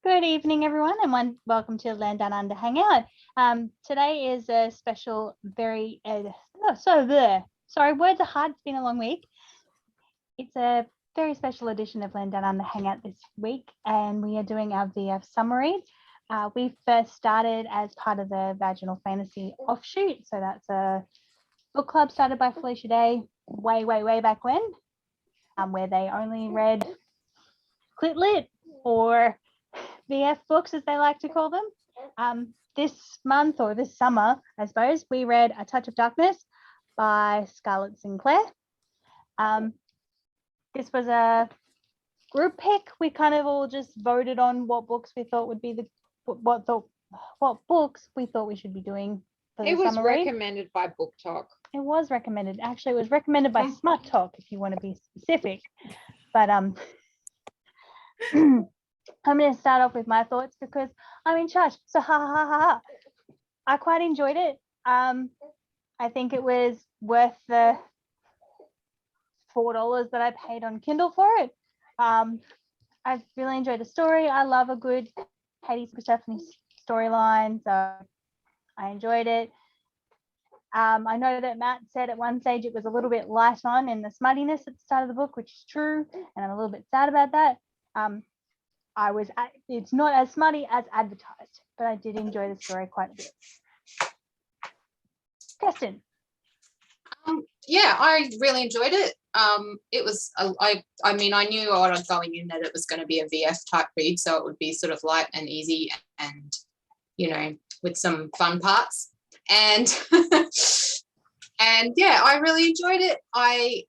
Good evening, everyone, and welcome to Land Down Under Hangout. Today is a special, sorry, words are hard. It's been a long week. It's a very special edition of Land Down Under Hangout this week, and we are doing our VF summary. We first started as part of the Vaginal Fantasy offshoot, so that's a book club started by Felicia Day way back when, where they only read clit lit or VF books, as they like to call them. This month, or this summer, I suppose, we read A Touch of Darkness by Scarlett St Clair. This was a group pick. We kind of all just voted on what books we thought would be what books we thought we should be doing for the summer read. It was recommended by Book Talk. It was recommended. Actually, it was recommended by Smut Talk, if you want to be specific. But I'm going to start off with my thoughts because I'm in charge. So ha. I quite enjoyed it. I think it was worth the $4 that I paid on Kindle for it. I really enjoyed the story. I love a good Hades Persephone storyline, so I enjoyed it. I know that Matt said at one stage it was a little bit light on in the smuttiness at the start of the book, which is true, and I'm a little bit sad about that. It's not as smutty as advertised, but I did enjoy the story quite a bit. Kirsten. Yeah, I really enjoyed it. It was, I knew what I was going in that it was going to be a VF type read, so it would be sort of light and easy and, with some fun parts. And, and yeah, I really enjoyed it. I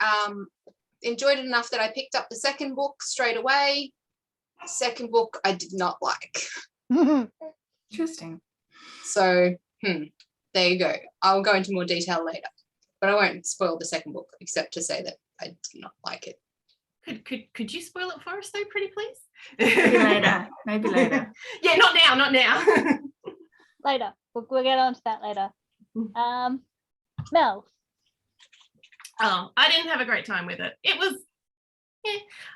enjoyed it enough that I picked up the second book straight away. Second book I did not like. Interesting. So there you go. I'll go into more detail later, but I won't spoil the second book except to say that I did not like it. Could you spoil it for us though, pretty please? Maybe later. Yeah, not now. Later. We'll get on to that later. Mel. Oh, I didn't have a great time with it. It was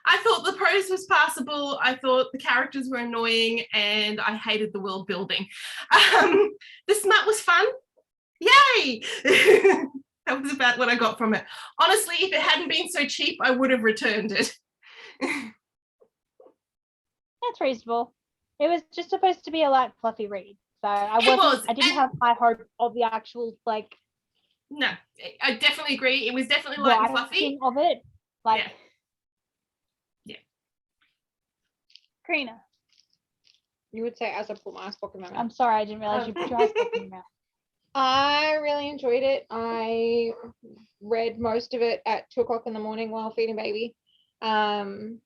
I thought the prose was passable. I thought the characters were annoying, and I hated the world building. The smut was fun. Yay! That was about what I got from it. Honestly, if it hadn't been so cheap, I would have returned it. That's reasonable. It was just supposed to be a light, fluffy read. So I didn't have high hope of the actual, No, I definitely agree. It was definitely light and fluffy. Of it. Yeah. Karina. You would say as I put my ice block in my mouth. I'm sorry, I didn't realize you put your ice block in your mouth. I really enjoyed it. I read most of it at 2:00 in the morning while feeding baby, and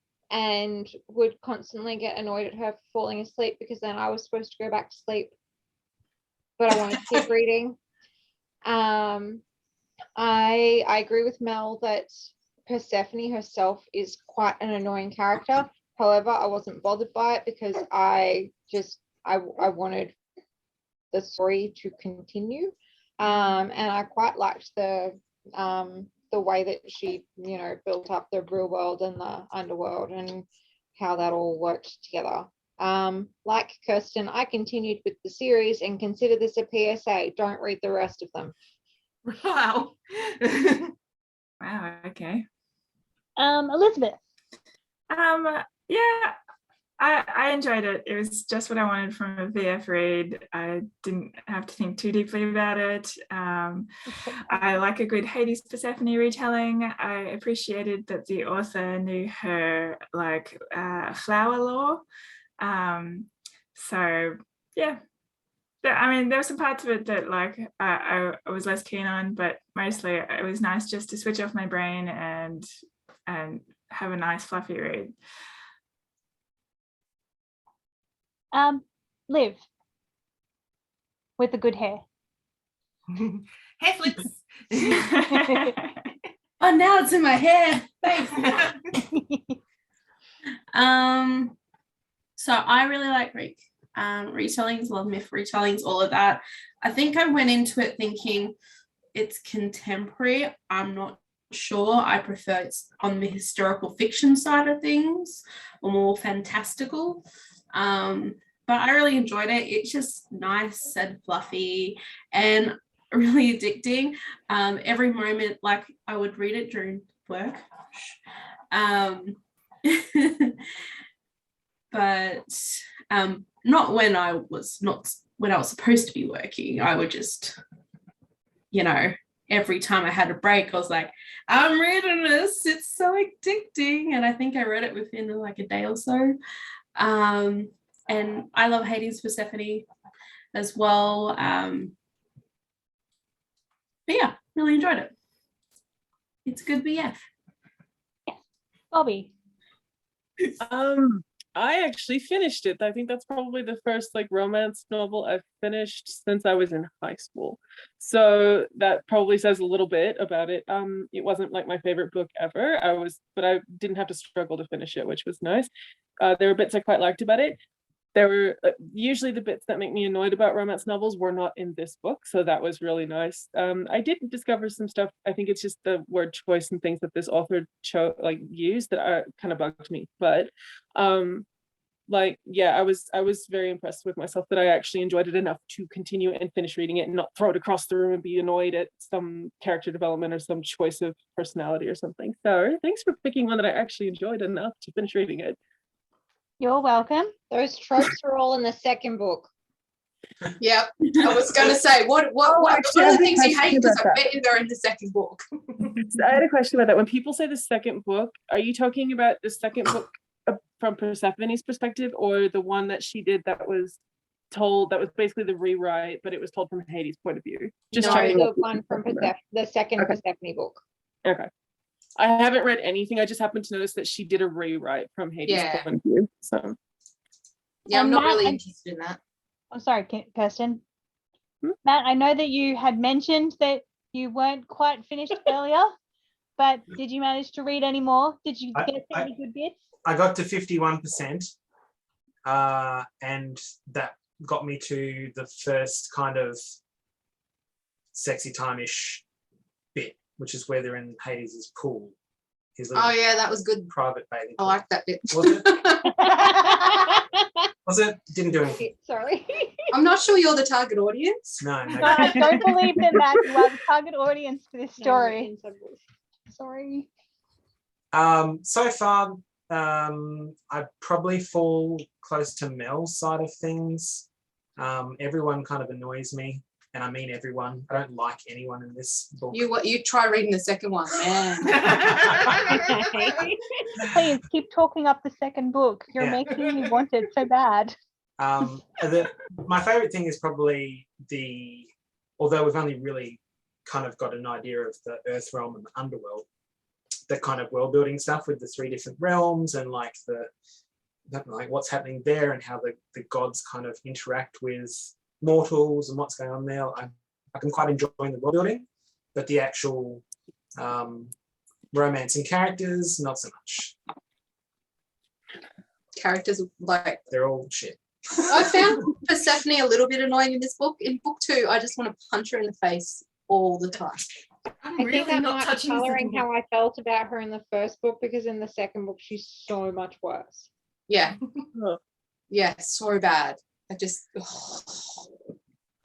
would constantly get annoyed at her for falling asleep because then I was supposed to go back to sleep, but I wanted to keep reading. I agree with Mel that Persephone herself is quite an annoying character. However, I wasn't bothered by it because I wanted the story to continue, and I quite liked the way that she built up the real world and the underworld and how that all worked together. Like Kirsten, I continued with the series and consider this a PSA. Don't read the rest of them. Wow. Wow. Okay. Elizabeth. Yeah, I enjoyed it. It was just what I wanted from a VF read. I didn't have to think too deeply about it. I like a good Hades Persephone retelling. I appreciated that the author knew her flower lore. So yeah, there were some parts of it that I was less keen on, but mostly it was nice just to switch off my brain and have a nice fluffy read. Liv. With the good hair. Hair flips. Oh, now it's in my hair. Thanks. So I really like Greek retellings, love myth retellings, all of that. I think I went into it thinking it's contemporary. I'm not sure. I prefer it's on the historical fiction side of things or more fantastical. But I really enjoyed it. It's just nice and fluffy and really addicting. Every moment, like I would read it during work. But not when I was supposed to be working. I would just, every time I had a break, I was like, I'm reading this. It's so addicting. And I think I read it within like a day or so. And I love Hades Persephone as well. But yeah, really enjoyed it. It's a good BF. Bobby. I actually finished it. I think that's probably the first like romance novel I've finished since I was in high school. So that probably says a little bit about it. It wasn't like my favorite book ever. But I didn't have to struggle to finish it, which was nice. There were bits I quite liked about it. There were usually the bits that make me annoyed about romance novels were not in this book, so that was really nice. I did discover some stuff. I think it's just the word choice and things that this author used that kind of bugged me. But I was very impressed with myself that I actually enjoyed it enough to continue and finish reading it and not throw it across the room and be annoyed at some character development or some choice of personality or something. So thanks for picking one that I actually enjoyed enough to finish reading it. You're welcome. Those tropes are all in the second book. Yep. I was going to say, what are the things you hate? Because I bet you they're in the second book. So I had a question about that. When people say the second book, are you talking about the second book from Persephone's perspective, or the one that she did that was basically the rewrite, but it was told from Hades' point of view? Just the one from the second Persephone book. Okay. I haven't read anything. I just happened to notice that she did a rewrite from Hades' point of view. So yeah, I'm not really interested in that. I'm sorry, Kirsten. Matt, I know that you had mentioned that you weren't quite finished earlier, but did you manage to read any more? Did you get any good bits? I got to 51%, and that got me to the first kind of sexy time-ish bit, which is where they're in Hades' pool. Oh yeah, that was good. Private bathing pool. I like that bit. Was it? Was it? Didn't do anything. Sorry. I'm not sure you're the target audience. No. I don't believe that, Matt. You are the target audience for this story. Sorry. So far, I probably fall close to Mel's side of things. Everyone kind of annoys me. And I mean everyone. I don't like anyone in this book. You try reading the second one, man. Please keep talking up the second book. You're making me want it so bad. My favorite thing is probably although we've only really kind of got an idea of the Earth realm and the underworld, the kind of world building stuff with the 3 different realms and like what's happening there and how the gods kind of interact with mortals and what's going on there. I can quite enjoy the world building, but the actual romance and characters, not so much. Characters, like, they're all shit. I found Persephone a little bit annoying in this book. In book 2, I just want to punch her in the face all the time. I think that might be colouring how I felt about her in the first book, because in the second book she's so much worse. Yeah. Yeah, so bad.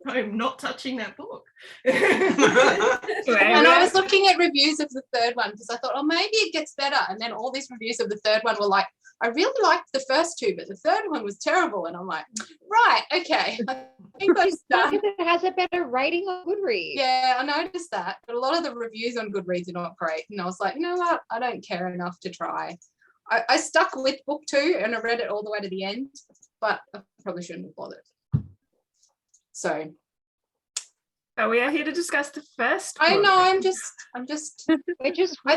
I'm not touching that book. And I was looking at reviews of the third one because I thought, oh, maybe it gets better. And then all these reviews of the third one were like, I really liked the first 2, but the third one was terrible. And I'm like, right, okay. I think because it has a better rating on Goodreads. Yeah, I noticed that. But a lot of the reviews on Goodreads are not great. And I was like, you know what? I don't care enough to try. I stuck with book 2 and I read it all the way to the end, but I probably shouldn't have bothered. So we are here to discuss the first book. I know, I'm just I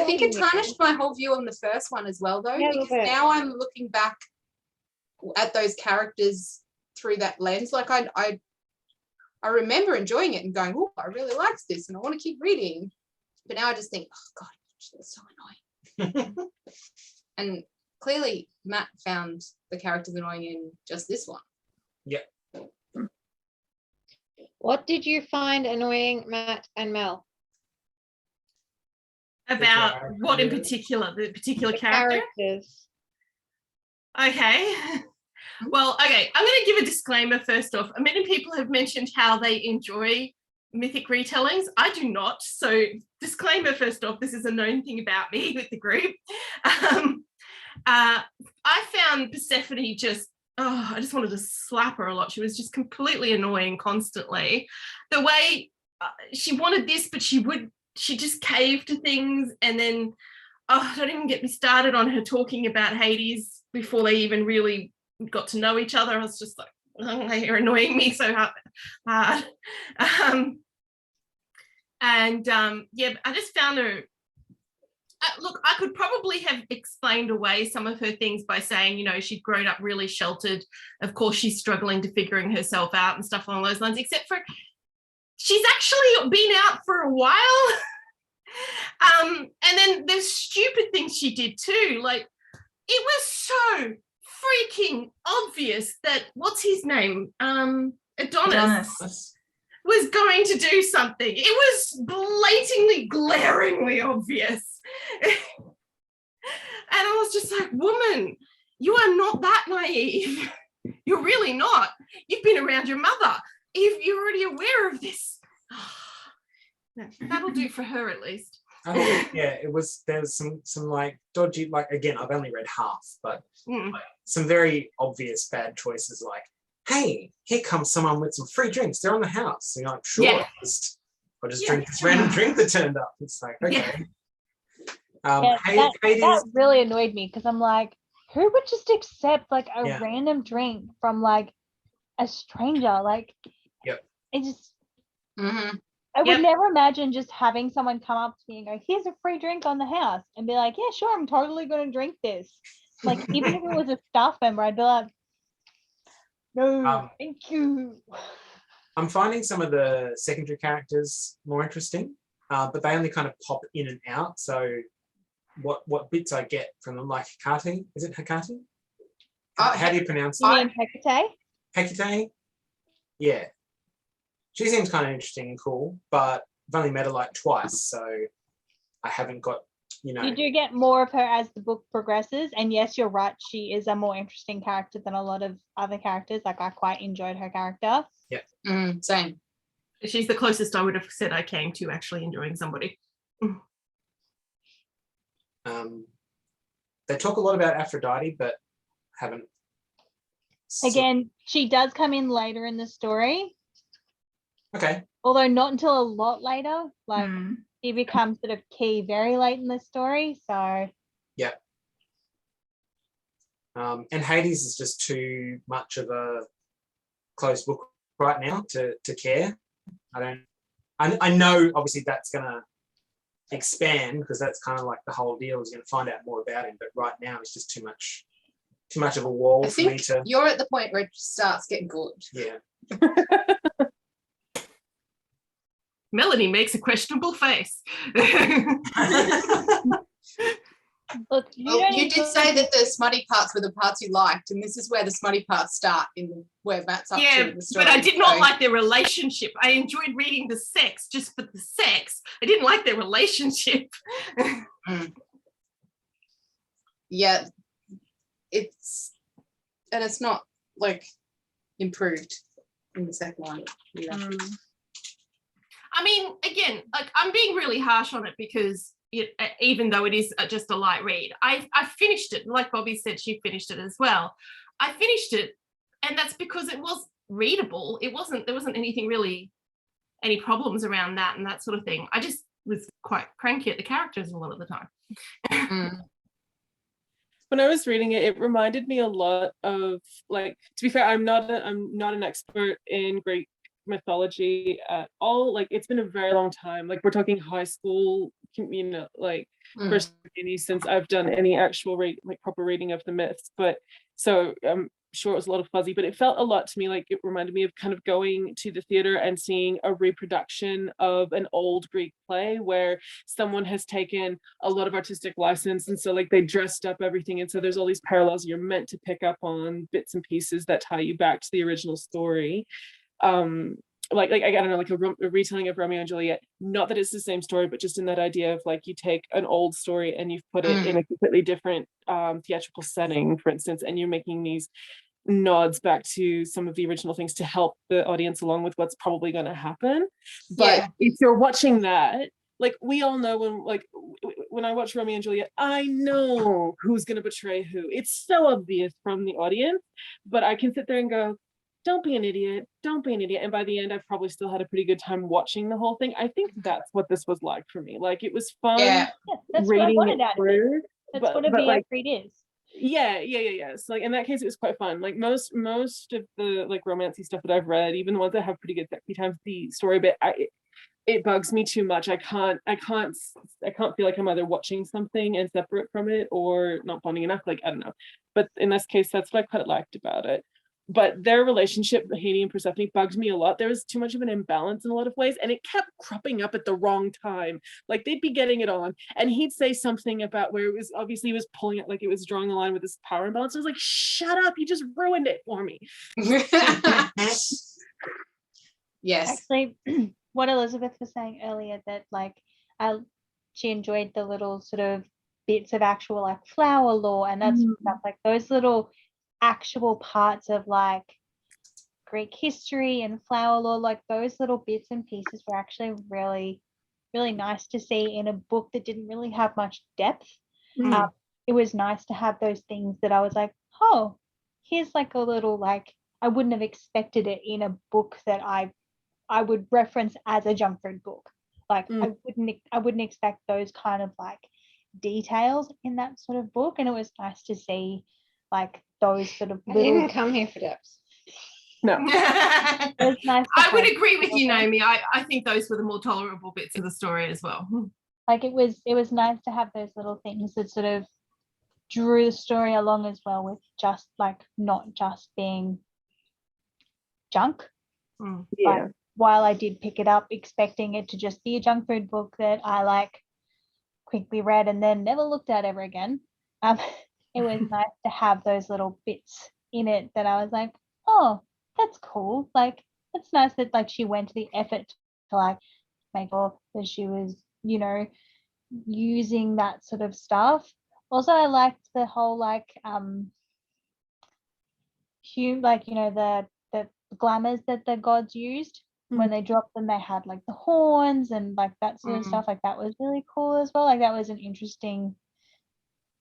think it warning tarnished my whole view on the first one as well, though, Yeah, a because little bit. now I'm looking back at those characters through that lens. Like I remember enjoying it and going, oh, I really like this and I want to keep reading. But now I just think, oh God, that's so annoying. And clearly Matt found the characters annoying in just this one. Yep. What did you find annoying, Matt and Mel? About what in particular? The particular character? Characters. Okay. Well, okay, I'm going to give a disclaimer first off. Many people have mentioned how they enjoy mythic retellings. I do not. So, disclaimer first off, this is a known thing about me with the group. I found Persephone just, I just wanted to slap her a lot. She was just completely annoying constantly. The way she wanted this, but she just caved to things. And then, don't even get me started on her talking about Hades before they even really got to know each other. I was just like, you're annoying me so hard. Yeah, I just found her, look, I could probably have explained away some of her things by saying, you know, she'd grown up really sheltered. Of course, she's struggling to figuring herself out and stuff along those lines, except for she's actually been out for a while. And then there's stupid things she did too. Like, it was so freaking obvious that, what's his name? Adonis was going to do something. It was blatantly, glaringly obvious. And I was just like, woman, you are not that naive. You're really not. You've been around your mother. You're already aware of this. That'll do for her at least. I think, yeah, there was some like dodgy, like, again, I've only read half, but like, some very obvious bad choices, like, hey, here comes someone with some free drinks. They're on the house. And you're like, sure, Yeah. I'll just drink this random drink that turned up. It's like, okay. That really annoyed me because I'm like, who would just accept like a Yeah. random drink from like a stranger? Like, Yep. It just, Mhm. I would Yep. never imagine just having someone come up to me and go, here's a free drink on the house, and be like, yeah, sure, I'm totally going to drink this. Like, even if it was a staff member, I'd be like, no, thank you. I'm finding some of the secondary characters more interesting, but they only kind of pop in and out. So what bits I get from them, like Hecate, is it Hecate? How do you pronounce You it? mean Hecate? Hecate? Yeah. She seems kind of interesting and cool, but I've only met her like twice, so I haven't got, you know. You do get more of her as the book progresses, and yes, you're right, she is a more interesting character than a lot of other characters. Like, I quite enjoyed her character. Same. She's the closest I would have said I came to actually enjoying somebody. They talk a lot about Aphrodite, but haven't. Again, she does come in later in the story, Okay. although not until a lot later. Like, Hmm. he becomes sort of key very late in the story. So Yeah. And Hades is just too much of a closed book right now to care. I know obviously that's gonna expand because that's kind of like the whole deal, is gonna find out more about him, but right now it's just too much of a wall I for me think to, you're at the point where it starts getting good. yeah. Melanie makes a questionable face. look, Well, you did say that the smutty parts were the parts you liked, and this is where the smutty parts start, in where Matt's up to Yeah, in the story. but I did not So- like their relationship. I enjoyed reading the sex just for the sex. I didn't like their relationship. Yeah, it's not like improved in the second one either. I mean, again, like, I'm being really harsh on it because even though it is just a light read, I finished it. Like Bobby said, she finished it as well. I finished it, and that's because it was readable. There wasn't anything really, any problems around that and that sort of thing. I just was quite cranky at the characters a lot of the time. When I was reading it, it reminded me a lot of, like, to be fair, I'm not an expert in Greek mythology at all. Like, it's been a very long time. Like, we're talking high school, you know, like first uni since I've done any actual proper reading of the myths. But so I'm sure it was a lot of fuzzy, but it felt a lot to me like it reminded me of kind of going to the theater and seeing a reproduction of an old Greek play where someone has taken a lot of artistic license, and so like they dressed up everything, and so there's all these parallels you're meant to pick up on, bits and pieces that tie you back to the original story. Like I don't know, like a retelling of Romeo and Juliet. Not that it's the same story, but just in that idea of like you take an old story and you've put it in a completely different theatrical setting, for instance, and you're making these nods back to some of the original things to help the audience along with what's probably going to happen. But Yeah. if you're watching that, like we all know when I watch Romeo and Juliet, I know who's going to betray who. It's so obvious from the audience, but I can sit there and go, don't be an idiot, don't be an idiot. And by the end, I've probably still had a pretty good time watching the whole thing. I think that's what this was like for me. Like it was fun Yeah. Yeah, that's what I reading wanted it out of it. through. That's but what a but, VF like, read is. yeah. So like in that case, it was quite fun. Like most of the like romancy stuff that I've read, even the ones that have pretty good sexy times, the story bit, it bugs me too much. I can't feel like I'm either watching something and separate from it or not bonding enough. Like I don't know. But in this case, that's what I quite liked about it. But their relationship, Hades and Persephone, bugged me a lot. There was too much of an imbalance in a lot of ways, and it kept cropping up at the wrong time. Like they'd be getting it on, and he'd say something about where it was obviously he was pulling it, like it was drawing a line with this power imbalance. I was like, shut up, you just ruined it for me. Yes. Actually, what Elizabeth was saying earlier, that like she enjoyed the little sort of bits of actual like flower lore and that sort of stuff, like those little actual parts of like Greek history and flower lore, like those little bits and pieces were actually really, really nice to see in a book that didn't really have much depth. It was nice to have those things that I was like, oh, here's like a little, like I wouldn't have expected it in a book that I would reference as a junk food book. Like I wouldn't expect those kind of like details in that sort of book, and it was nice to see like those sort of I little. didn't come here for depths. No. It was nice to I would have agree with you, little things. Naomi. I think those were the more tolerable bits of the story as well. Like it was nice to have those little things that sort of drew the story along as well, with just like not just being junk. Yeah. But while I did pick it up expecting it to just be a junk food book that I like quickly read and then never looked at ever again, it was nice to have those little bits in it that I was like, oh, that's cool. Like it's nice that like she went to the effort to like make sure that she was, you know, using that sort of stuff. Also, I liked the whole like like, you know, the glamours that the gods used. When they dropped them, they had like the horns and like that sort of stuff. Like that was really cool as well. Like that was an interesting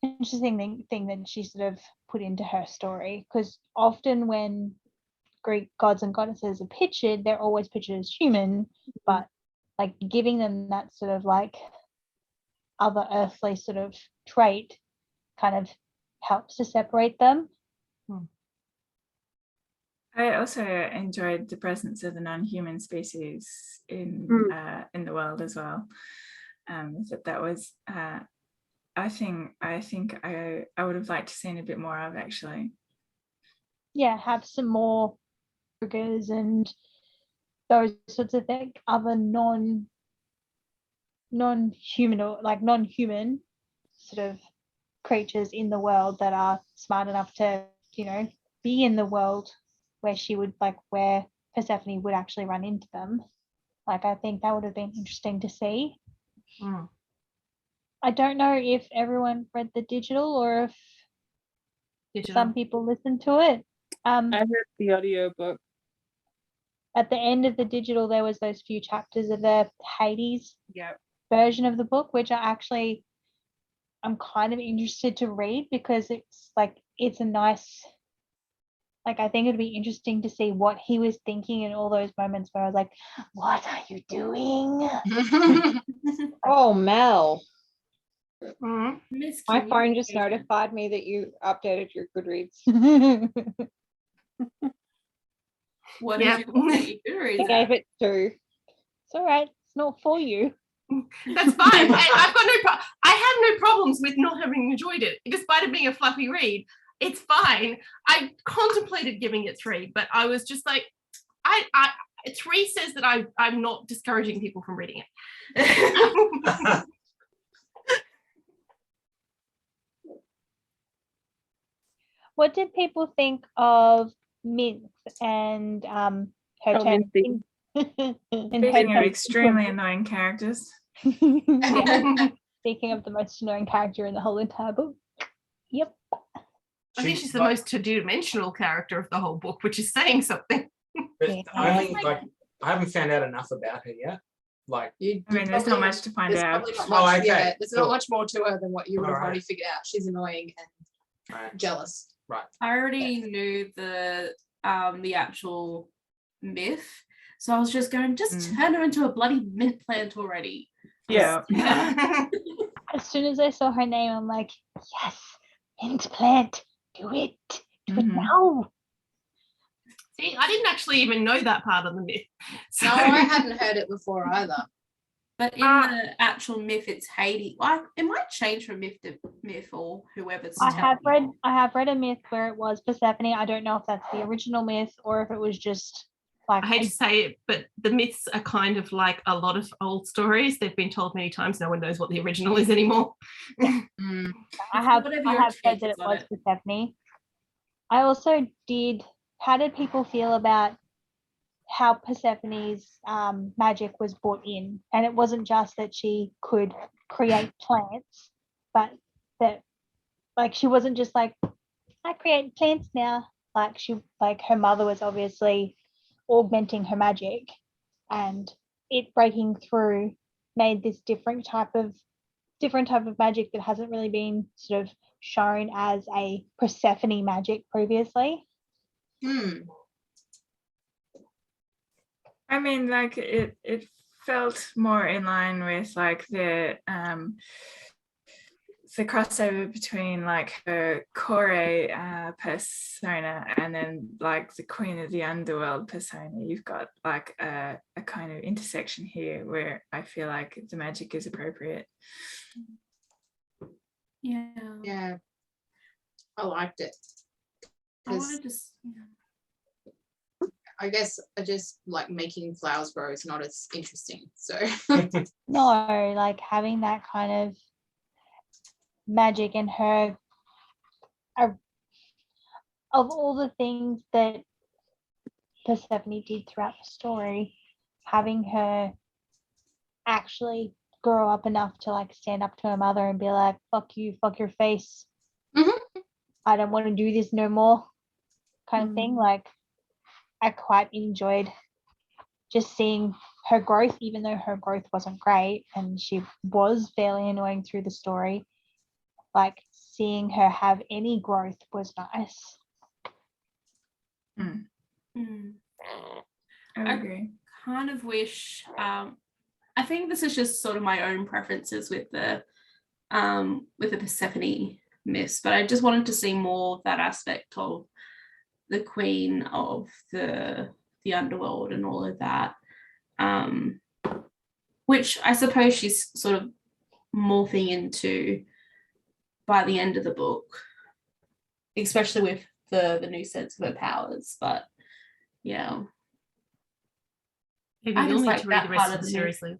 thing that she sort of put into her story, because often when Greek gods and goddesses are pictured, they're always pictured as human, but like giving them that sort of like other earthly sort of trait kind of helps to separate them. I also enjoyed the presence of the non-human species in the world as well. That was I think I would have liked to seen a bit more of, actually. Yeah, have some more burgers and those sorts of things, other non-human or like non-human sort of creatures in the world that are smart enough to, you know, be in the world where she would like where Persephone would actually run into them. Like I think that would have been interesting to see. I don't know if everyone read the digital or if some people listened to it. I heard the audiobook. At the end of the digital, there was those few chapters of the Hades version of the book, which I'm kind of interested to read, because it's a nice, like I think it'd be interesting to see what he was thinking in all those moments where I was like, what are you doing? Oh, Mel. Miss My phone just Communication. notified me that you updated your Goodreads. What Yeah. did you want that you do read I gave it 2. It's all right. It's not for you. That's fine. I have no problems with not having enjoyed it, despite it being a fluffy read. It's fine. I contemplated giving it 3, but I was just like, 3 says that I'm not discouraging people from reading it. What did people think of Minx and her turn? Minxie. And her Speaking of turn- extremely annoying characters. Yeah. Speaking of the most annoying character in the whole entire book. Yep. I think she's the most two-dimensional character of the whole book, which is saying something. But Yeah. I haven't found out enough about her yet. Like, You, I mean, there's not much to find there's out. probably not Oh, much, okay, yeah, there's not cool. much more to her than what you would have Alright. already figured out. She's annoying and right, jealous. I already knew the actual myth, so I was just going, just turn her into a bloody mint plant already. Yeah. As soon as I saw her name, I'm like, yes, mint plant, do it Mhm. now. See, I didn't actually even know that part of the myth. So No, I hadn't heard it before either. But in the actual myth, it's Hades. Like, it might change from myth to myth or whoever's I telling have read a myth where it was Persephone. I don't know if that's the original myth or if it was just like I hate to say it, but the myths are kind of like a lot of old stories. They've been told many times. No one knows what the original is anymore. Mm. I have Whatever your heard take that is it on was Persephone. I also did. How did people feel about how Persephone's magic was brought in? And it wasn't just that she could create plants, but that like she wasn't just like, I create plants now. Like her mother was obviously augmenting her magic, and it breaking through made this different type of magic that hasn't really been sort of shown as a Persephone magic previously. Hmm. I mean, like it felt more in line with like the crossover between like her core persona and then like the Queen of the Underworld persona. You've got like a kind of intersection here where I feel like the magic is appropriate. Yeah. Yeah. I liked it. I want 'Cause to just. I guess I just like making flowers grow is not as interesting. So No, like having that kind of magic in her, of all the things that Persephone did throughout the story, having her actually grow up enough to like stand up to her mother and be like, fuck you, fuck your face. Mhm. I don't want to do this no more, kind of thing. Like, I quite enjoyed just seeing her growth, even though her growth wasn't great and she was fairly annoying through the story. Like, seeing her have any growth was nice. Mm. I would agree. Kind of wish. I think this is just sort of my own preferences with the Persephone myths, but I just wanted to see more of that aspect of the queen of the underworld and all of that, which I suppose she's sort of morphing into by the end of the book, especially with the new sense of her powers. But yeah, Maybe I you'll just need like to read that the rest part of of the the series, Liv.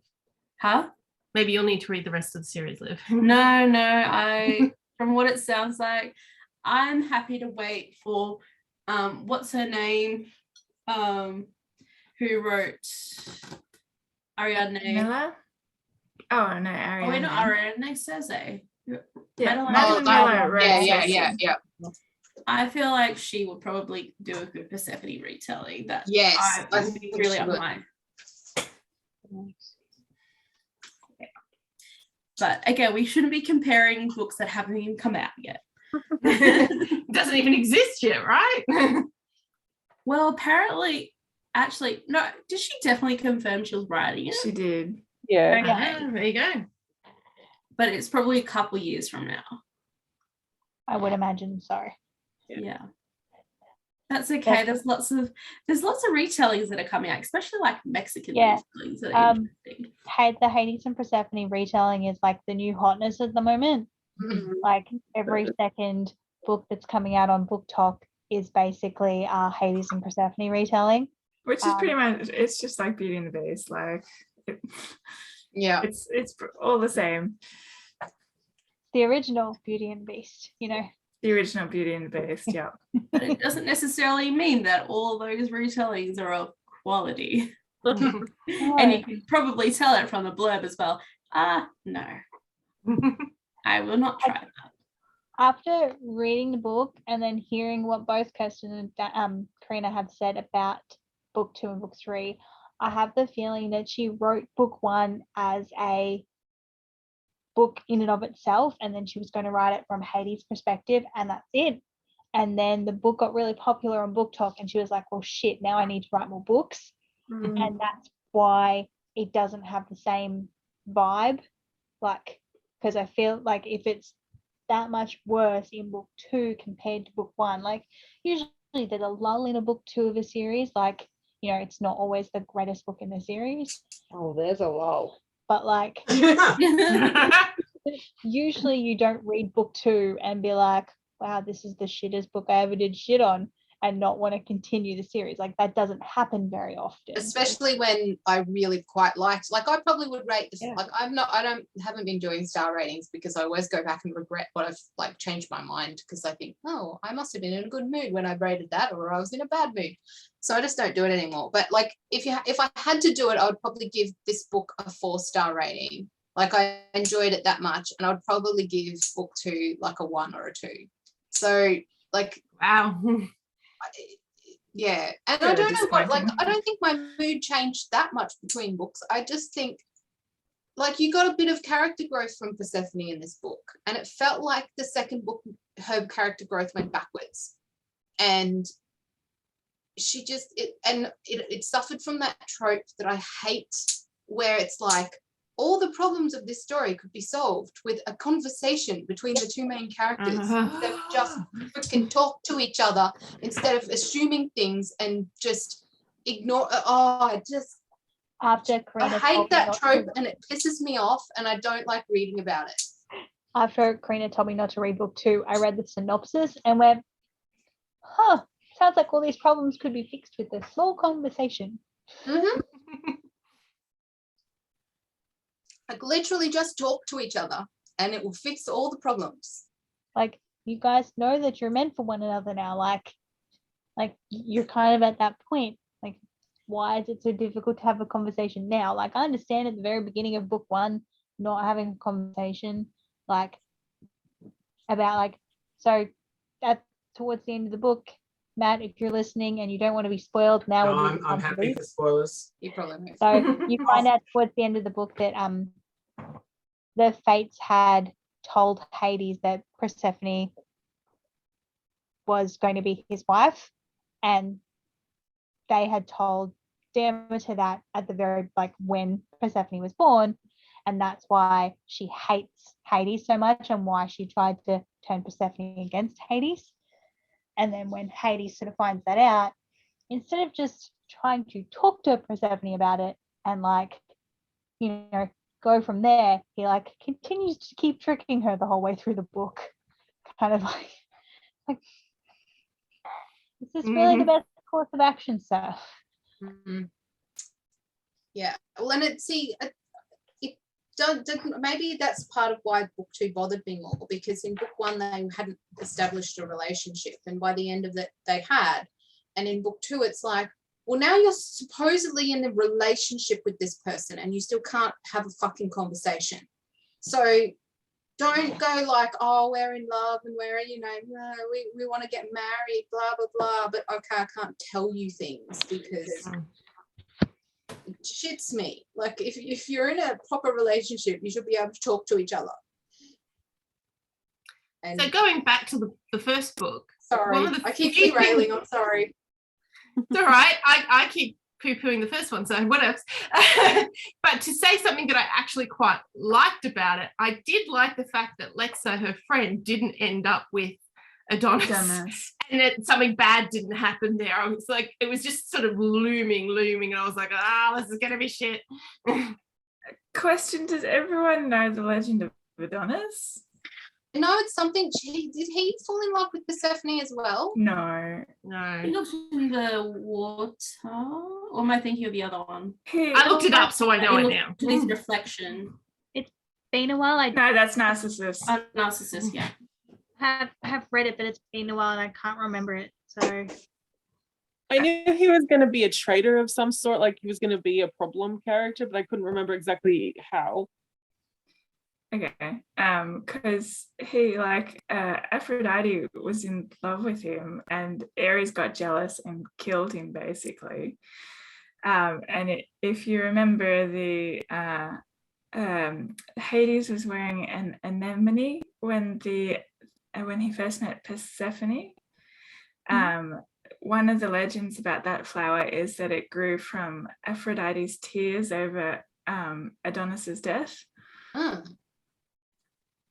huh? Maybe you'll need to read the rest of the series, Liv. No, I from what it sounds like, I'm happy to wait for what's her name? Who wrote Ariadne? Miller? Oh no, Oh, Ariadne. wait, not Ariadne, Cersei. Yeah, Madeline Madeline that Miller one. wrote Yeah. Cersei. I feel like she would probably do a good Persephone retelling. That yes, I would be really she up would. my. But again, we shouldn't be comparing books that haven't even come out yet. Doesn't even exist yet, right? Well, apparently, actually, no. Did she definitely confirm she was writing it? She did. Yeah. Okay. There you go. But it's probably a couple years from now. I would imagine so. Yeah. That's okay. There's lots of retellings that are coming out, especially like Mexican retellings that are interesting. The Hades and Persephone retelling is like the new hotness at the moment. Mhm. Like, every second book that's coming out on Book Talk is basically Hades and Persephone retelling. Which is pretty much, it's just like Beauty and the Beast. Like, Yeah. it's all the same. The original Beauty and the Beast, The original Beauty and the Beast, yeah. But it doesn't necessarily mean that all those retellings are of quality. And you can probably tell it from the blurb as well. No. I will not try that. after reading the book and then hearing what both Kirsten and Karina have said about book 2 and book 3, I have the feeling that she wrote book 1 as a book in and of itself, and then she was going to write it from Hades' perspective, and that's it. And then the book got really popular on Book Talk, and she was like, well, shit, now I need to write more books. And that's why it doesn't have the same vibe, like, because I feel like if it's that much worse in book 2 compared to book 1, like usually there's a lull in a book 2 of a series, like, you know, it's not always the greatest book in the series, Oh, there's a lull. but like usually you don't read book 2 and be like, wow, this is the shittest book I ever did shit on, and not want to continue the series. Like that doesn't happen very often. Especially when I really quite liked, like I probably would rate this, Yeah. like haven't been doing star ratings because I always go back and regret what I've like changed my mind, because I think, oh, I must have been in a good mood when I rated that, or I was in a bad mood. So I just don't do it anymore. But like if I had to do it, I would probably give this book a 4-star rating. Like I enjoyed it that much, and I would probably give book 2 like a 1 or a 2. So like Wow. yeah, and Yeah, I don't know what, like disappointing. I don't think my mood changed that much between books. I just think like you got a bit of character growth from Persephone in this book, and it felt like the second book her character growth went backwards, and she just it suffered from that trope that I hate, where it's like all the problems of this story could be solved with a conversation between the two main characters instead of just freaking talk to each other, instead of assuming things and just ignore. After I Karina hate told me that not to- trope, and it pisses me off, and I don't like reading about it. after Karina told me not to read book 2, I read the synopsis and went, huh, sounds like all these problems could be fixed with a small conversation. Mhm. Like literally just talk to each other and it will fix all the problems. Like, you guys know that you're meant for one another now. Like you're kind of at that point. Like, why is it so difficult to have a conversation now? Like, I understand at the very beginning of book 1 not having a conversation like about like, so that towards the end of the book, Matt, if you're listening and you don't want to be spoiled, now No, would be the I'm time to happy read. for spoilers. You probably won't. So you find out towards the end of the book that the Fates had told Hades that Persephone was going to be his wife, and they had told Demeter that at the very like when Persephone was born, and that's why she hates Hades so much and why she tried to turn Persephone against Hades. And then when Hades sort of finds that out, instead of just trying to talk to Persephone about it and like, you know, go from there, he like continues to keep tricking her the whole way through the book. Kind of like is this really the best course of action, sir? Mhm. Yeah, well, and it don't maybe that's part of why book 2 bothered me more, because in book 1 they hadn't established a relationship, and by the end of it they had, and in book 2 it's like, well, now you're supposedly in a relationship with this person and you still can't have a fucking conversation. So don't go like, oh, we're in love and we're, you know, we want to get married, blah, blah, blah. But okay, I can't tell you things because it shits me. Like if you're in a proper relationship, you should be able to talk to each other. And So going back to the first book, sorry, one of the I keep few derailing. I'm sorry. it's all right. I keep poo-pooing the first one, so what else? But to say something that I actually quite liked about it, I did like the fact that Lexa, her friend, didn't end up with Adonis. Dumbass. And that something bad didn't happen there. I was like, it was just sort of looming, and I was like, this is gonna be shit. Question: does everyone know the legend of Adonis? No, it's something. Did he fall in love with Persephone as well? No. No. He looks in the water, or am I thinking of the other one? I looked it up, so I know He it looked now. to his reflection. Been a while. No, that's Narcissus. Narcissus, yeah. Have read it, but it's been a while and I can't remember it. So I knew he was going to be a traitor of some sort, like he was going to be a problem character, but I couldn't remember exactly how. Okay. Because he Aphrodite was in love with him, and Ares got jealous and killed him basically. And if you remember, the Hades was wearing an anemone when he first met Persephone. One of the legends about that flower is that it grew from Aphrodite's tears over Adonis's death.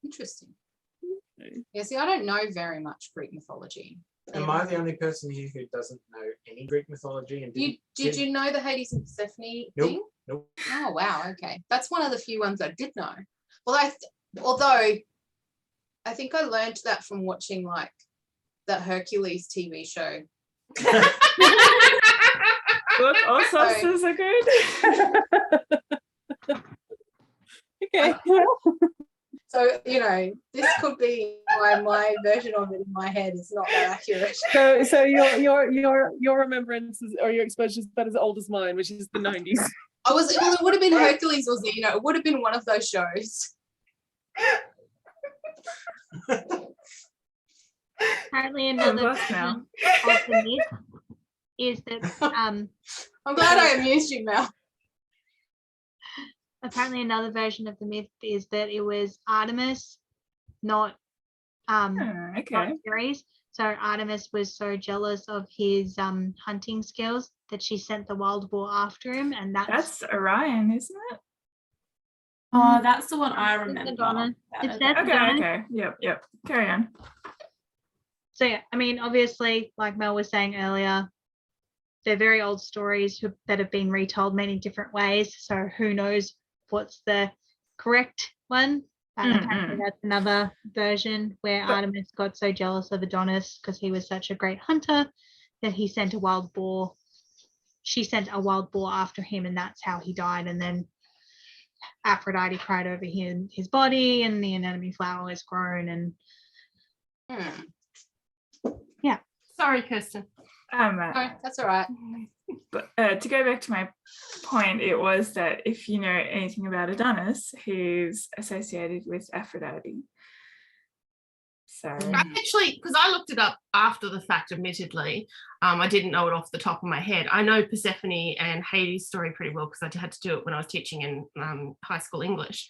Interesting. Yeah, see, I don't know very much Greek mythology. Am I the only person here who doesn't know any Greek mythology? And Did you know the Hades and Persephone Nope. thing? Nope. Oh wow, okay. That's one of the few ones I did know. Well, although I think I learned that from watching like that Hercules TV show. Look, all sources are good. Okay. So, this could be why my version of it in my head is not that accurate. So your remembrances or your exposure is about as old as mine, which is the 90s. It would have been Hercules or Xena. It would have been one of those shows. Apparently another lost version now. of the myth is that I'm glad I amused you, Mel. apparently another version of the myth is that it was Artemis, not Okay. not Ares. So Artemis was so jealous of his hunting skills that she sent the wild boar after him, and That's Orion, isn't it? Oh, that's the one I It's remember. Madonna. It's Okay. that Okay, Madonna. okay. Yep. Carry on. So yeah, I mean, obviously, like Mel was saying earlier, they're very old stories that have been retold many different ways. So who knows what's the correct one? And apparently that's another version where Artemis got so jealous of Adonis because he was such a great hunter that he sent a wild boar. She sent a wild boar after him, and that's how he died. And then Aphrodite cried over his body, and the anemone flower was grown. And Sorry, Kirsten. No, that's all right. But to go back to my point, it was that if you know anything about Adonis, he's associated with Aphrodite. So I actually, because I looked it up after the fact, admittedly, I didn't know it off the top of my head. I know Persephone and Hades' story pretty well because I had to do it when I was teaching in high school English.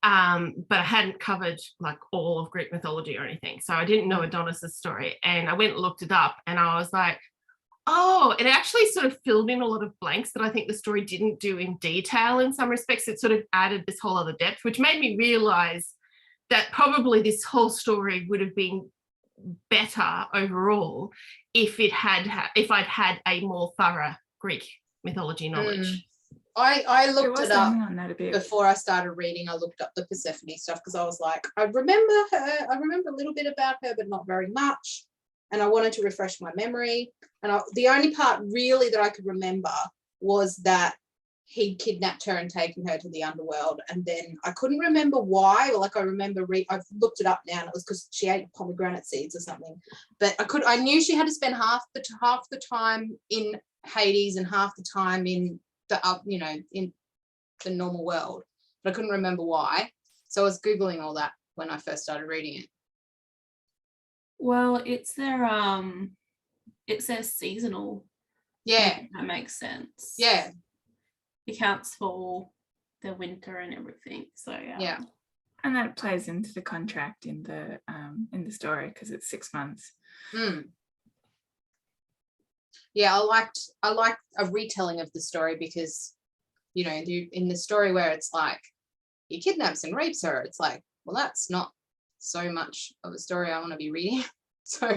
But I hadn't covered like all of Greek mythology or anything. So I didn't know Adonis's story. And I went and looked it up, and I was like, oh, it actually sort of filled in a lot of blanks that I think the story didn't do in detail in some respects. It sort of added this whole other depth, which made me realize that probably this whole story would have been better overall if I'd had a more thorough Greek mythology knowledge. I it looked was it up leaning on that a bit. before I started reading. I looked up the Persephone stuff because I was like, I remember her. I remember a little bit about her, but not very much. And I wanted to refresh my memory. And the only part really that I could remember was that he'd kidnapped her and taken her to the underworld. And then I couldn't remember why. Like I remember, I've looked it up now, and it was because she ate pomegranate seeds or something. But I knew she had to spend half the time in Hades and half the time in in the normal world. But I couldn't remember why. So I was Googling all that when I first started reading it. Well, it's their seasonal. Yeah. if that makes sense. Yeah. It counts for the winter and everything. So Yeah. And that plays into the contract in the story because it's 6 months. Yeah, I liked a retelling of the story because, in the story where it's like he kidnaps and rapes her, it's like, well, that's not so much of a story I want to be reading. So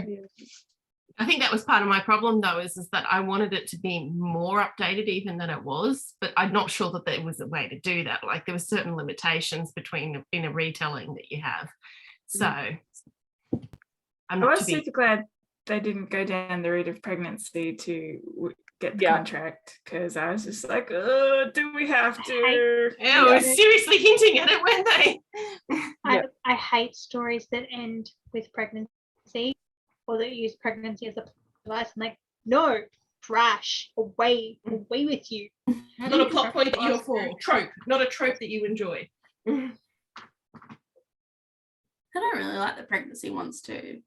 I think that was part of my problem, though, is that I wanted it to be more updated even than it was, but I'm not sure that there was a way to do that. Like there were certain limitations in a retelling that you have. So I'm not I was super glad they didn't go down the route of pregnancy to get the contract, because I was just like, oh, do we have to? Yeah, we're seriously hinting at it, weren't they? I hate stories that end with pregnancy or that use pregnancy as a device. I'm like, no, trash, away with you. Not a plot point that you're for, trope, not a trope that you enjoy. I don't really like the pregnancy ones too.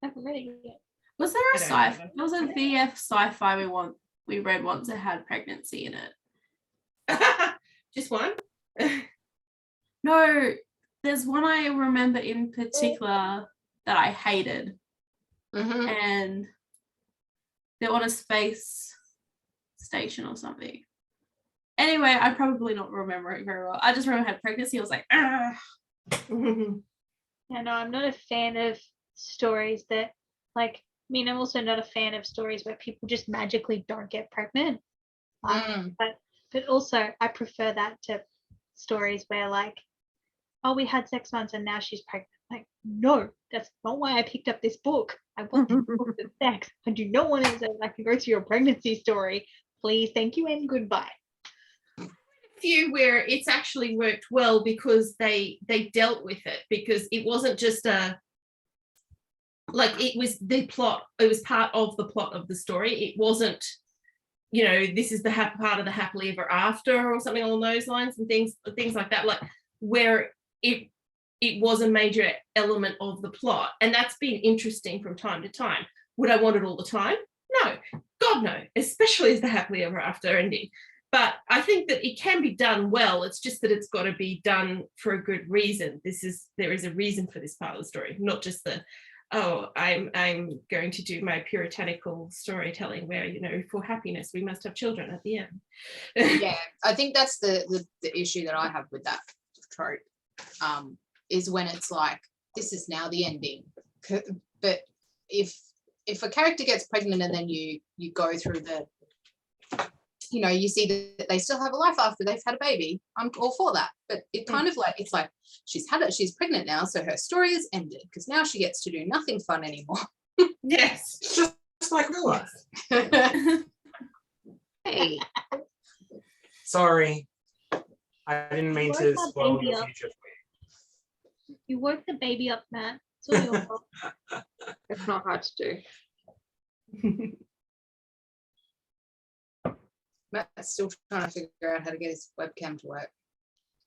I haven't read it yet. Was there a I don't sci? either. There was a VF sci-fi we read once that had pregnancy in it. Just one? No, there's one I remember in particular that I hated, Mhm. and they're on a space station or something. Anyway, I'm probably not remembering very well. I just remember I had pregnancy. I was like, ah. Yeah, no, I'm not a fan of stories that, like, I mean, I'm also not a fan of stories where people just magically don't get pregnant. Mm. But also, I prefer that to stories where, like, oh, we had 6 months and now she's pregnant. Like, no, that's not why I picked up this book. I want this book for sex. I do not want it so I can go through your pregnancy story. Please, thank you, and goodbye. Few where it's actually worked well because they dealt with it, because it wasn't just a, like, it was the plot, it was part of the plot of the story. It wasn't, you know, this is the part of the happily ever after or something along those lines, and things like that, like where it was a major element of the plot. And that's been interesting from time to time. Would I want it all the time? No, God no, especially as the happily ever after ending. But I think that it can be done well. It's just that it's got to be done for a good reason. There is a reason for this part of the story, not just the, oh, I'm going to do my puritanical storytelling where, you know, for happiness we must have children at the end. Yeah, I think that's the issue that I have with that trope, is when it's like, this is now the ending. But if a character gets pregnant and then you go through the, you know, you see that they still have a life after they've had a baby, I'm all for that. But it kind of like, it's like, she's pregnant now, so her story is ended because now she gets to do nothing fun anymore. Yes. Just like real life. Hey. Sorry. I didn't mean to Woke my spoil baby your up. future for you. You woke the baby up, Matt. It's all your fault. It's not hard to do. Matt's still trying to figure out how to get his webcam to work.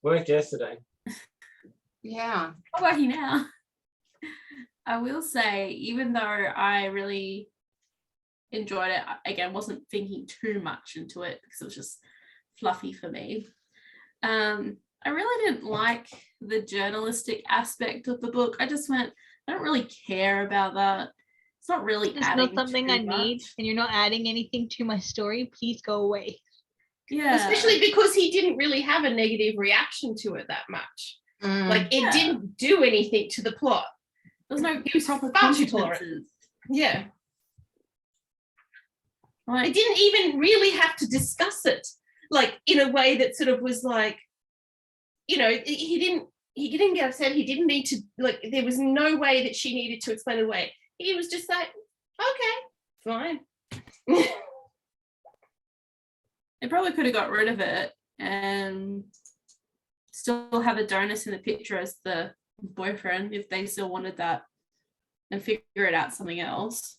Worked yesterday. Yeah. How about you now? I will say, even though I really enjoyed it, again, wasn't thinking too much into it because it was just fluffy for me. I really didn't like the journalistic aspect of the book. I just went, I don't really care about that. It's not really It's adding not something I too need, much. and you're not adding anything to my story. Please go away. Yeah. Especially because he didn't really have a negative reaction to it that much. Like, it Yeah. didn't do anything to the plot. There's no He was proper far too tolerant. consequences. Yeah. Like, It didn't even really have to discuss it, like, in a way that sort of was like, you know, he didn't get upset. He didn't need to, like, there was no way that she needed to explain it away. He was just like, okay, fine. they probably could have got rid of it and still have Adonis in the picture as the boyfriend if they still wanted that, and figure it out something else.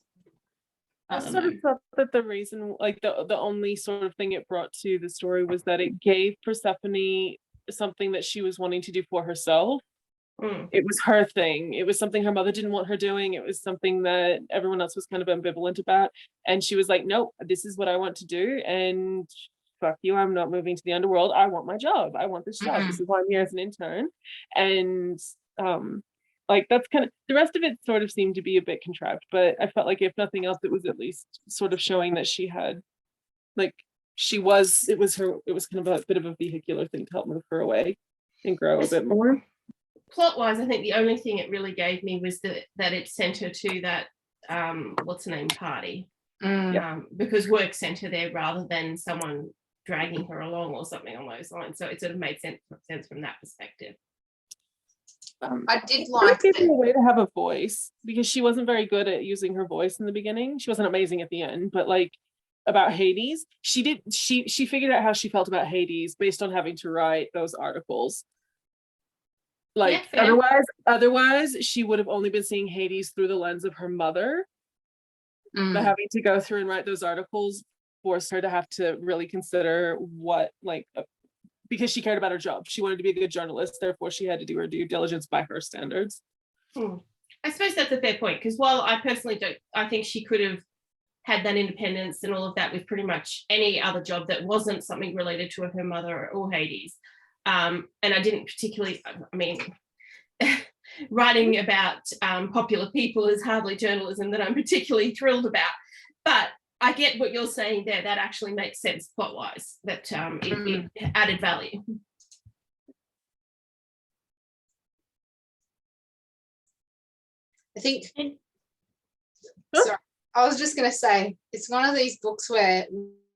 I I don't sort know. of thought that the reason, like the only sort of thing it brought to the story was that it gave Persephone something that she was wanting to do for herself. Mm. It was her thing. It was something her mother didn't want her doing. It was something that everyone else was kind of ambivalent about. And she was like, nope, this is what I want to do. And fuck you, I'm not moving to the underworld. I want my job. I want this job. This is why I'm here as an intern. And like, that's kind of, the rest of it sort of seemed to be a bit contrived, but I felt like if nothing else, it was at least sort of showing that she had, like, it was kind of a bit of a vehicular thing to help move her away and grow a bit more. Plot-wise, I think the only thing it really gave me was that it sent her to that what's the name party, because work sent her there rather than someone dragging her along or something on those lines. So it sort of made sense from that perspective. I did It like gave her a that. way to have a voice, because she wasn't very good at using her voice in the beginning. She wasn't amazing at the end, but like about Hades, she figured out how she felt about Hades based on having to write those articles. Like, Yeah, fair. otherwise she would have only been seeing Hades through the lens of her mother. But having to go through and write those articles forced her to have to really consider what, like, because she cared about her job. She wanted to be a good journalist, therefore she had to do her due diligence by her standards. I suppose that's a fair point, because while I personally don't, I think she could have had that independence and all of that with pretty much any other job that wasn't something related to her mother or Hades. And I didn't particularly, I mean, writing about popular people is hardly journalism that I'm particularly thrilled about. But I get what you're saying there. That actually makes sense plot-wise, that it added value. I think. Sorry, I was just going to say it's one of these books where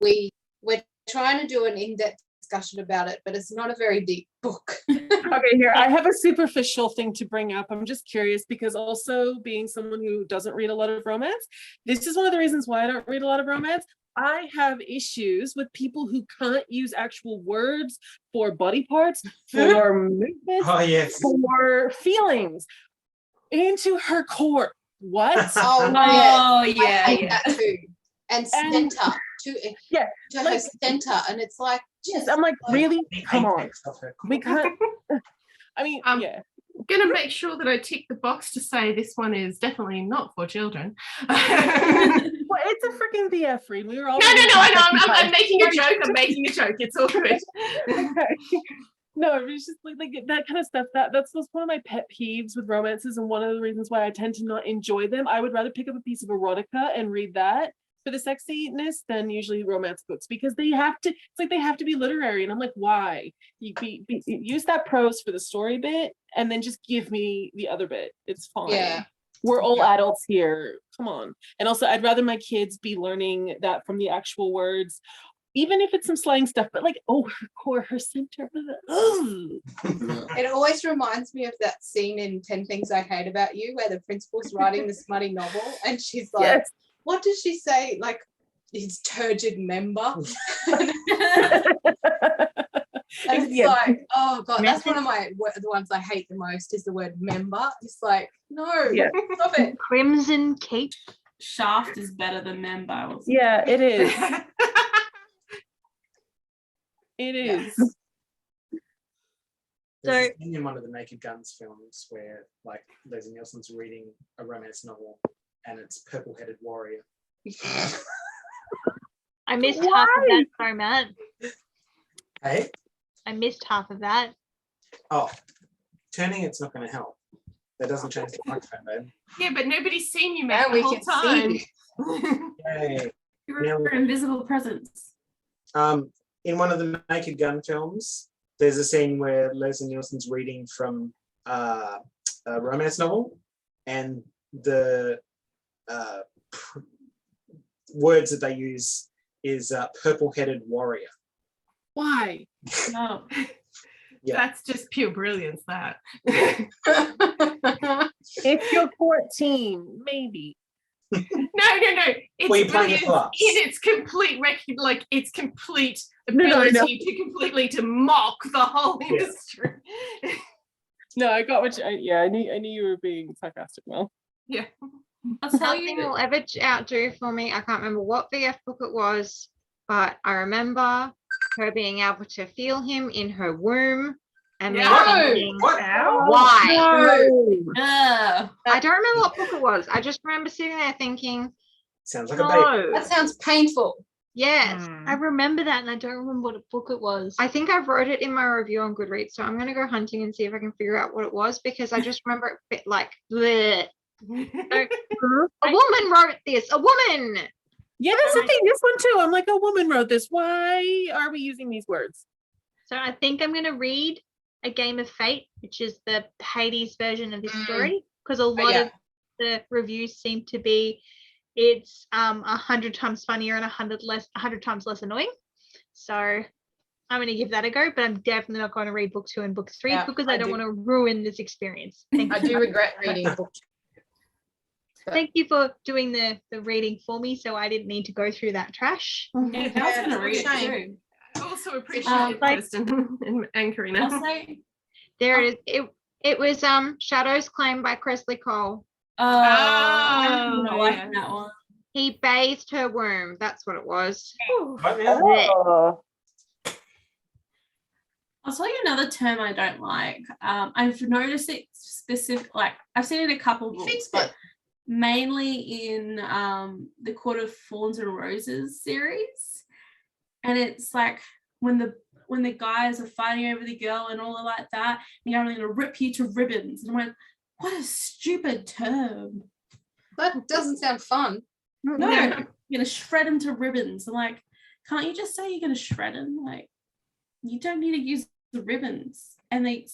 we're trying to do an in-depth discussion about it, but it's not a very deep book. Okay, here I have a superficial thing to bring up. I'm just curious because also being someone who doesn't read a lot of romance, this is one of the reasons why I don't read a lot of romance. I have issues with people who can't use actual words for body parts, for movements, Oh, yes. for feelings into her core. What? Oh, Oh, yes. yeah, I hate yeah. that too. And center to Yeah, her like- center, and it's like, Yes, I'm like, really? The Come on. apex of her We core. can't. I mean, yeah. Gonna make sure that I tick the box to say this one is definitely not for children. Well, it's a freaking VF read. We were all. No, I know. I'm making a joke. I'm making a joke. It's all good. Okay. No, it's just like that kind of stuff. That's one of my pet peeves with romances, and one of the reasons why I tend to not enjoy them. I would rather pick up a piece of erotica and read that for the sexiness than usually romance books, because they have to. It's like they have to be literary, and I'm like, why? You use that prose for the story bit, and then just give me the other bit. It's fine. Yeah. We're all adults here. Come on. And also, I'd rather my kids be learning that from the actual words, even if it's some slang stuff, but like, oh, her core, her center. It always reminds me of that scene in 10 Things I Hate About You where the principal's writing this smutty novel and she's like, Yes. what does she say? Like, his turgid member. And it's Yeah. like, oh God, that's one of the ones I hate the most is the word member. It's like, no, Yeah. stop it. Crimson Cape. Shaft is better than Member. Yeah, it is. It is. There's a scene in one of the Naked Guns films where like Leslie Nielsen's reading a romance novel and it's Purple-Headed Warrior. I missed half of that. Sorry, Matt. Hey? I missed half of that. Oh, turning it's not going to help. That doesn't change the microphone, babe. Yeah, but nobody's seen you, Matt, And the we whole can time. see Yay. You're an invisible presence. In one of the Naked Gun films, there's a scene where Leslie Nielsen's reading from a romance novel, and the words that they use is purple-headed warrior. Why? No. Yeah. That's just pure brilliance, that. If you're 14, maybe. No. It's Well, you're playing brilliant a class. in its complete its complete No, I know. ability to completely to mock the whole Yeah. industry. No, I got what you, I knew you were being sarcastic, Mel. Yeah. I'll tell Nothing you. will ever outdo for me. I can't remember what VF book it was, but I remember her being able to feel him in her womb and me Yeah. thinking, What? why? Ugh. I don't remember what book it was. I just remember sitting there thinking, Sounds like a baby. That sounds painful. yes. I remember that, and I don't remember what book it was. I think I wrote it in my review on Goodreads, so I'm going to go hunting and see if I can figure out what it was because I just remember it bit like, bleh. A woman wrote this. A woman. Yeah, that's the thing. This one too. I'm like, a woman wrote this. Why are we using these words? So I think I'm going to read A Game of Fate, which is the Hades version of this story, because a lot of the reviews seem to be it's 100 times funnier and 100 times less annoying. So I'm going to give that a go, but I'm definitely not going to read book 2 and book 3 Yeah, because I I don't do. want to ruin this experience. Thank I you. do regret reading book. Thank you for doing the reading for me, so I didn't need to go through that trash. Yeah, I was gonna read it shame. too. I also appreciate it, like- Kirsten and Karina. I'll say. There it is. It was Shadow's Claim by Cresley Cole. I'm not Oh, liking yeah. that one. He bathed her womb. That's what it was. What now? Oh. I'll tell you another term I don't like. I've noticed it specific, like I've seen it in a couple of books, Fixed but it. mainly in the Court of Thorns and Roses series. And it's like when the guys are fighting over the girl and all like that, and I'm going to rip you to ribbons. And I'm like, what a stupid term. That doesn't sound fun. No, you're going to shred him to ribbons. I'm like, can't you just say you're going to shred him? Like, you don't need to use the ribbons. And he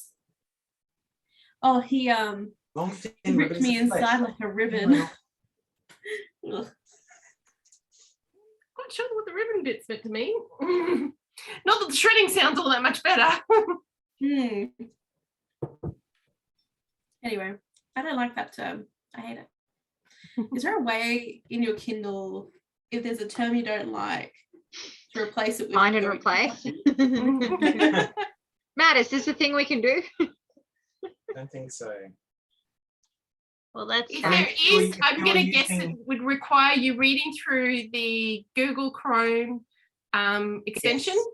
Long thin ripped ribbons me of flesh. inside like a ribbon. Ugh. Not sure what the ribbon bit's meant to mean. Not that the shredding sounds all that much better. Anyway, I don't like that term. I hate it. Is there a way in your Kindle, if there's a term you don't like, to replace it with Find and a- replace. Matt, is this a thing we can do? I don't think so. Well, that's If I mean, there you're- is, I'm you're going to guess it using- would require you reading through the Google Chrome extension Yes.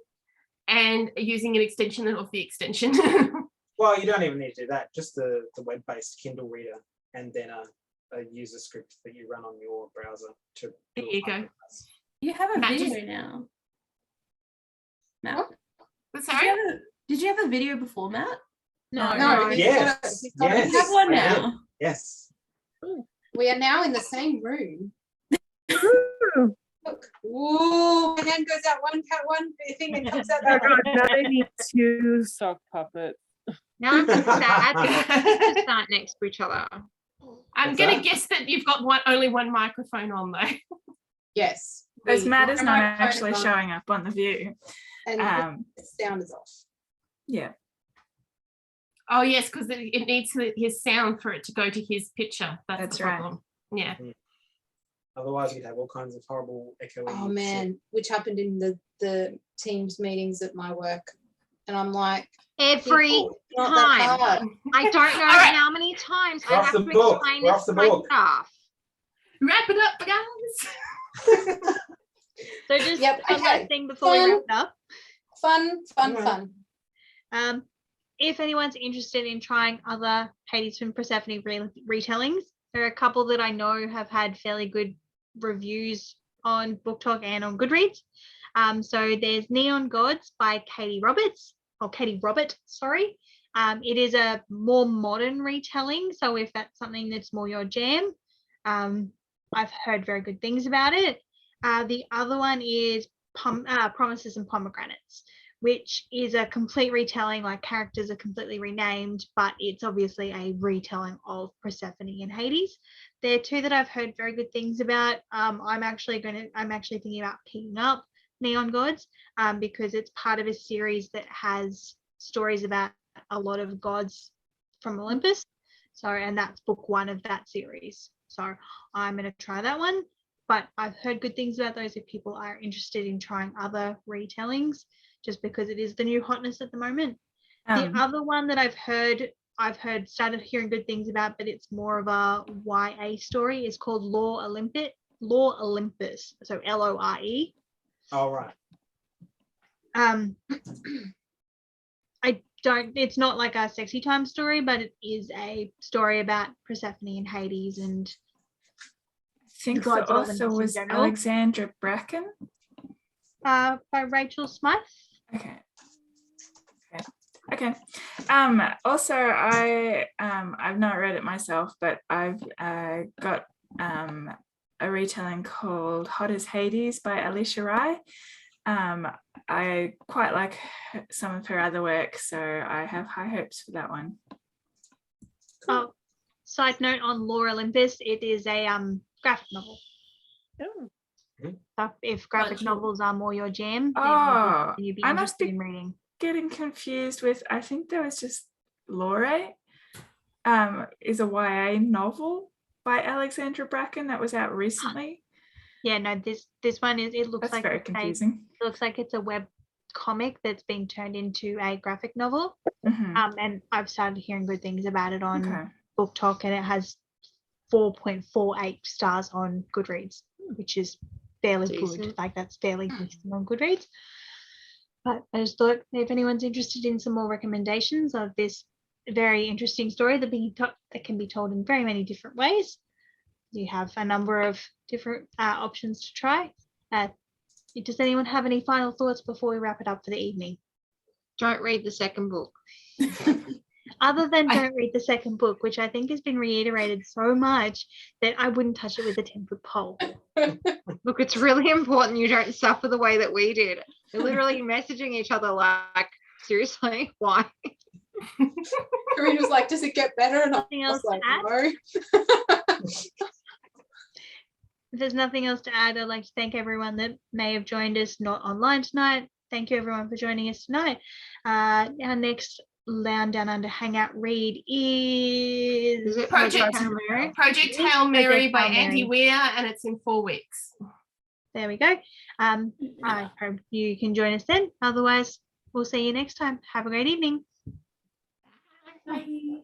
and using an extension of the extension. Well, you don't even need to do that. Just the web-based Kindle reader, and then a user script that you run on your browser to. There do you a go. podcast. You have a Matt, video just- now. Matt, Sorry? did you have a video before, Matt? No, No, he's Yes, got a- he's got a- yes. You have one I did. now. Yes. We are now in the same room. Look. Ooh, my hand goes out one thing and comes out Oh that God, now they need two sock puppets. Now I'm sad that to start next to each other. I'm What's going that? to guess that you've got only one microphone on though. Yes. As Matt is my not microphone actually is on showing up on the view. And the sound is off. Yeah. Oh yes, because it needs his sound for it to go to his picture. That's the right. problem. Yeah. Otherwise, you'd have all kinds of horrible echoing. Oh shit. man, which happened in the Teams meetings at my work. And I'm like, Every people, it's not that time. hard. I don't know All right. how many times We're I off have the to book. explain We're this off the to my book. staff. Wrap it up, guys. so. Just Yep, one okay. last thing before we wrap it up. Fun. If anyone's interested in trying other Hades and Persephone retellings, there are a couple that I know have had fairly good reviews on Book Talk and on Goodreads. So there's Neon Gods by Katie Robert, sorry. It is a more modern retelling, so if that's something that's more your jam, I've heard very good things about it. The other one is Promises and Pomegranates, which is a complete retelling, like characters are completely renamed, but it's obviously a retelling of Persephone and Hades. They're two that I've heard very good things about. I'm actually thinking about picking up Neon Gods because it's part of a series that has stories about a lot of gods from Olympus. So, and that's book one of that series. So I'm going to try that one. But I've heard good things about those if people are interested in trying other retellings, just because it is the new hotness at the moment. The other one that I've heard started hearing good things about, but it's more of a YA story, is called Law Olympus. So LORE. All right. It's not like a sexy time story, but it is a story about Persephone and Hades and I think the gods of author Olympus in was general. Alexandra Bracken. By Rachel Smythe. Okay. Also, I've not read it myself, but I've got a retelling called Hot as Hades by Alicia Rai. I quite like some of her other work, so I have high hopes for that one. Oh, side note on Law Olympus, it is a graphic novel. Oh. So if graphic novels are more your jam, Oh, then you'd be I must interested be in reading. getting confused with, I think there was just Lore is a YA novel by Alexandra Bracken that was out recently. Yeah, no, this one is, it looks That's like very it's confusing. it looks like it's a web comic that's been turned into a graphic novel. Mhm. And I've started hearing good things about it on Okay. Book Talk, and it has 4.48 stars on Goodreads, which is fairly good. Decent. Like that's fairly decent on Goodreads. But I just thought if anyone's interested in some more recommendations of this very interesting story that can be told in very many different ways, you have a number of different options to try. Does anyone have any final thoughts before we wrap it up for the evening? Don't read the second book. Other than don't read the second book, which I think has been reiterated so much that I wouldn't touch it with a 10-foot pole. Look, it's really important you don't suffer the way that we did. We're literally messaging each other like, seriously, why? Karina was like, does it get better? And I Nothing was else to like, add? no. If there's nothing else to add, I'd like to thank everyone that may have joined us not online tonight. Thank you everyone for joining us tonight. Our next Down Under Hangout read is Project Hail Mary. Project Hail Mary by Andy Weir, and it's in 4 weeks. There we go. I hope you can join us then. Otherwise, we'll see you next time. Have a great evening. Bye.